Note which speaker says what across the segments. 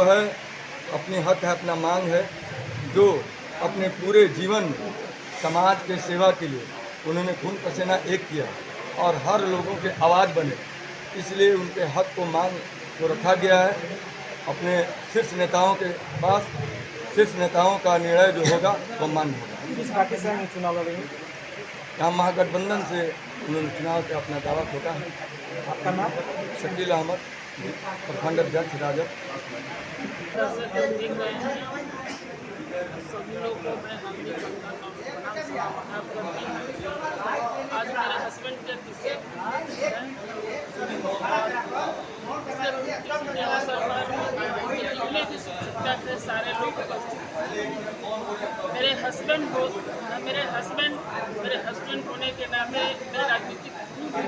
Speaker 1: जो है अपनी हक है, अपना मांग है, जो अपने पूरे जीवन समाज के सेवा के लिए उन्होंने खून पसीना एक किया और हर लोगों के आवाज़ बने, इसलिए उनके हक को मांग को रखा गया है। अपने शीर्ष नेताओं के पास शीर्ष नेताओं का निर्णय जो होगा वो मान्य होगा।
Speaker 2: किस पार्टी से हम चुनाव लड़ेंगे?
Speaker 1: यहाँ महागठबंधन से उन्होंने चुनाव का अपना दावा ठोका है।
Speaker 2: आपका नाम?
Speaker 1: शकील अहमद, प्रखंड अध्यक्ष राजद।
Speaker 3: सभी लोगों को मैं आज मेरे हस्बैंड के तीसरे थे सारे लोग मेरे हस्बैंड होने के नाते मेरे राजनीतिक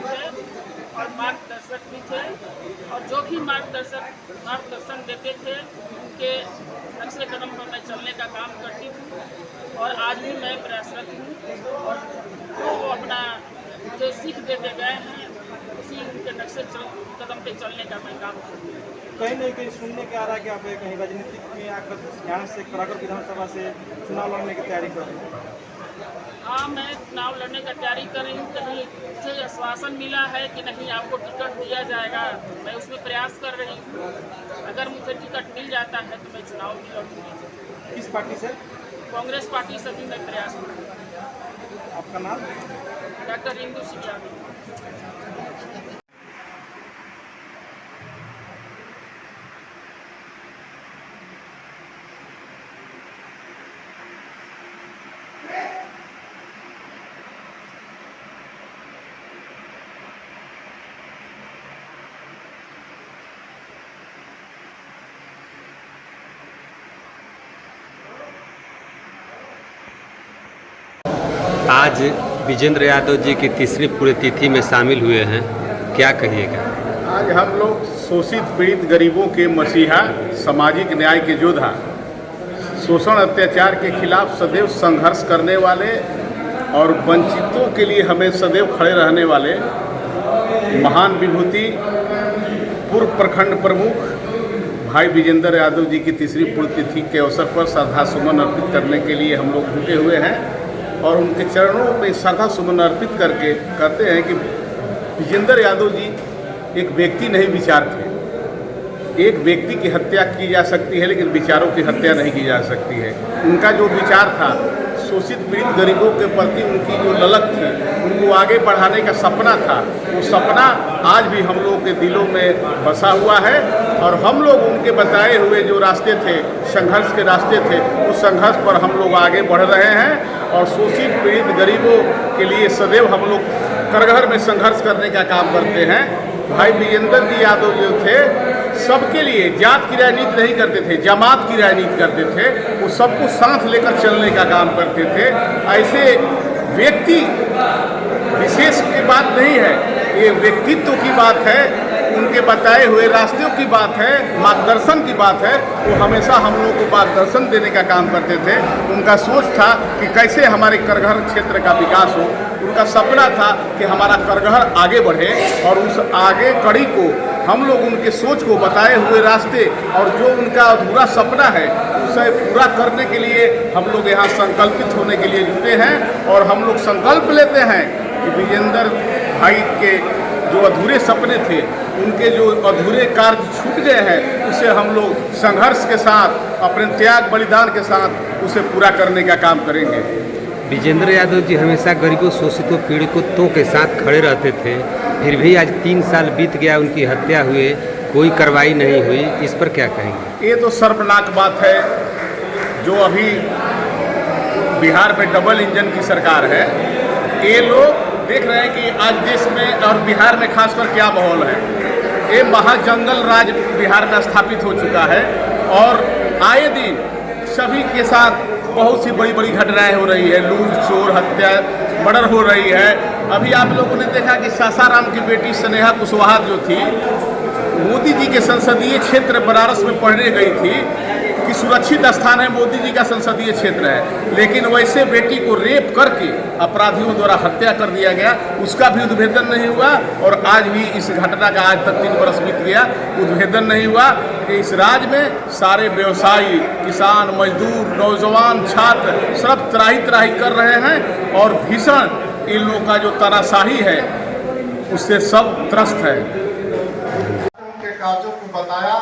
Speaker 3: थे और मार्गदर्शक भी थे, और जो भी मार्गदर्शन देते थे उनके नक्शे कदम पर मैं चलने का काम करती थी और आज भी मैं प्रयासरत हूँ। और जो वो अपना जो सीख देते गए हैं उसी उनके नक्शे कदम पे चलने का मैं काम करती हूँ।
Speaker 2: कहीं नहीं कहीं सुनने के आ रहा है कि आप कहीं राजनीतिक में आकर यहाँ से कराकर विधानसभा से चुनाव लड़ने की तैयारी कर रहे हैं?
Speaker 3: हाँ, मैं चुनाव लड़ने की तैयारी कर रही हूँ। कहीं मुझे आश्वासन मिला है कि नहीं आपको टिकट दिया जाएगा, मैं उसमें प्रयास कर रही हूँ। अगर मुझे टिकट मिल जाता है तो मैं चुनाव भी लड़ूंगी।
Speaker 2: किस पार्टी से?
Speaker 3: कांग्रेस पार्टी से भी मैं प्रयास करूँगी।
Speaker 2: आपका नाम?
Speaker 3: डॉक्टर इंदु सिंह यादव।
Speaker 4: आज विजेंद्र यादव जी की तीसरी पुण्यतिथि में शामिल हुए हैं, क्या कहिएगा?
Speaker 5: आज हम लोग शोषित पीड़ित गरीबों के मसीहा, सामाजिक न्याय के योद्धा, शोषण अत्याचार के खिलाफ सदैव संघर्ष करने वाले और वंचितों के लिए हमें सदैव खड़े रहने वाले महान विभूति पूर्व प्रखंड प्रमुख भाई विजेंद्र यादव जी की तीसरी पुण्यतिथि के अवसर पर श्रद्धा सुमन अर्पित करने के लिए हम लोग जुटे हुए हैं और उनके चरणों में श्रद्धा सुमन अर्पित करके कहते हैं कि विजेंद्र यादव जी एक व्यक्ति नहीं, विचार थे। एक व्यक्ति की हत्या की जा सकती है लेकिन विचारों की हत्या नहीं की जा सकती है। उनका जो विचार था, शोषित पीड़ित गरीबों के प्रति उनकी जो ललक थी, उनको आगे बढ़ाने का सपना था, वो सपना आज भी हम लोगों के दिलों में बसा हुआ है और हम लोग उनके बताए हुए जो रास्ते थे, संघर्ष के रास्ते थे, उस संघर्ष पर हम लोग आगे बढ़ रहे हैं और शोषित पीड़ित गरीबों के लिए सदैव हम लोग करघर में संघर्ष करने का काम करते हैं। भाई विजेंद्र जी यादव जो थे, सबके लिए जात की राजनीति नहीं करते थे, जमात की राजनीति करते थे, वो सबको साथ लेकर चलने का काम करते थे। ऐसे व्यक्ति विशेष की बात नहीं है, ये व्यक्तित्व की बात है, उनके बताए हुए रास्तों की बात है, मार्गदर्शन की बात है। वो हमेशा हम लोगों को मार्गदर्शन देने का काम करते थे। उनका सोच था कि कैसे हमारे करघर क्षेत्र का विकास हो। उनका सपना था कि हमारा करघर आगे बढ़े और उस आगे कड़ी को हम लोग उनके सोच को बताए हुए रास्ते और जो उनका अधूरा सपना है उसे पूरा करने के लिए हम लोग यहाँ संकल्पित होने के लिए जुटे हैं और हम लोग संकल्प लेते हैं कि विजेंद्र भाई के जो अधूरे सपने थे, उनके जो अधूरे कार्य छूट गए हैं, उसे हम लोग संघर्ष के साथ, अपने त्याग बलिदान के साथ उसे पूरा करने का काम करेंगे।
Speaker 4: विजेंद्र यादव जी हमेशा गरीबों, शोषितों, पीड़ितों के साथ खड़े रहते थे, फिर भी आज 3 साल बीत गया, उनकी हत्या हुए, कोई कार्रवाई नहीं हुई, इस पर क्या कहेंगे?
Speaker 5: ये तो शर्मनाक बात है। जो अभी बिहार में डबल इंजन की सरकार है, ये लोग देख रहे हैं कि आज देश में और बिहार में खासकर क्या माहौल है। ये महाजंगल राज बिहार में स्थापित हो चुका है और आए दिन सभी के साथ बहुत सी बड़ी बड़ी घटनाएं हो रही है, लूट, चोर, हत्या, मर्डर हो रही है। अभी आप लोगों ने देखा कि सासाराम की बेटी स्नेहा कुशवाहा जो थी, मोदी जी के संसदीय क्षेत्र बनारस में पढ़ने गई थी, कि सुरक्षित स्थान है, मोदी जी का संसदीय क्षेत्र है, लेकिन वैसे बेटी को रेप करके अपराधियों द्वारा हत्या कर दिया गया, उसका भी उद्भेदन नहीं हुआ। और आज भी इस घटना का आज तक 3 बरस बीत गया, उद्भेदन नहीं हुआ कि इस राज्य में सारे व्यवसायी, किसान, मजदूर, नौजवान, छात्र सब त्राही कर रहे हैं और भीषण इन लोगों का जो तानाशाही है उससे सब त्रस्त है।
Speaker 6: उनके कार्यों को बताया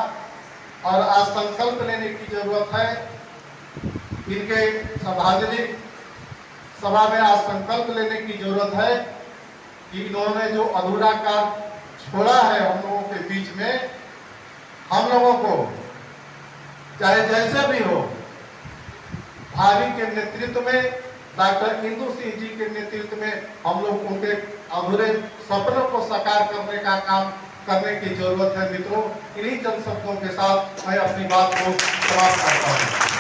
Speaker 6: और आज संकल्प लेने की जरूरत है। इनके सार्वजनिक सभा में आज संकल्प लेने की जरूरत है कि इन्होंने जो अधूरा कार्य छोड़ा है हम लोगों के बीच में, हम लोगों को चाहे जैसे भी हो, भाभी के नेतृत्व में, डॉक्टर इंदु सिंह जी के नेतृत्व में हम लोग उनके अधूरे सपनों को साकार करने का काम करने की जरूरत है। मित्रों, इन्हीं चंद शब्दों के साथ मैं अपनी बात को समाप्त करता हूँ।